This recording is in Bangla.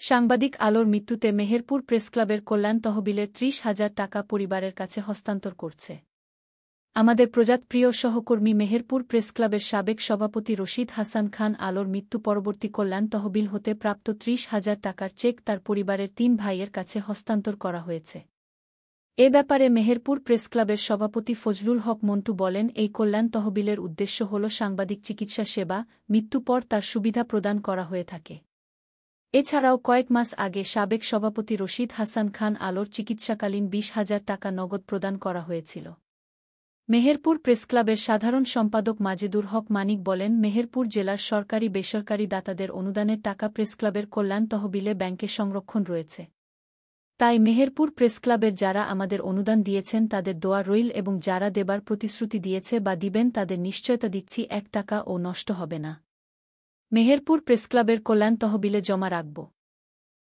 সাংবাদিক আলোর মৃত্যুতে মেহেরপুর প্রেসক্লাবের কল্যাণ তহবিলের ৩০,০০০ টাকা পরিবারের কাছে হস্তান্তর করছে আমাদের প্রজাতপ্রিয় সহকর্মী। মেহেরপুর প্রেসক্লাবের সাবেক সভাপতি রশিদ হাসান খান আলোর মৃত্যু পরবর্তী কল্যাণ তহবিল হতে প্রাপ্ত ৩০,০০০ টাকার চেক তার পরিবারের ৩ ভাইয়ের কাছে হস্তান্তর করা হয়েছে। এ ব্যাপারে মেহেরপুর প্রেসক্লাবের সভাপতি ফজলুল হক মন্টু বলেন, এই কল্যাণ তহবিলের উদ্দেশ্য হল সাংবাদিক চিকিৎসা সেবা, মৃত্যু পর তার সুবিধা প্রদান করা হয়ে থাকে। এছাড়াও কয়েক মাস আগে সাবেক সভাপতি রশিদ হাসান খান আলোর চিকিৎসাকালীন ২০,০০০ টাকা নগদ প্রদান করা হয়েছিল। মেহেরপুর প্রেসক্লাবের সাধারণ সম্পাদক মাজেদুর হক মানিক বলেন, মেহেরপুর জেলার সরকারি বেসরকারি দাতাদের অনুদানের টাকা প্রেসক্লাবের কল্যাণ তহবিলে ব্যাংকে সংরক্ষণ রয়েছে। তাই মেহেরপুর প্রেসক্লাবের যারা আমাদের অনুদান দিয়েছেন তাদের দোয়া রইল এবং যারা দেবার প্রতিশ্রুতি দিয়েছে বা দিবেন তাদের নিশ্চয়তা দিচ্ছি ১ টাকাও নষ্ট হবে না। মেহেরপুর প্রেসক্লাবের কল্যাণ তহবিলে জমা রাখব।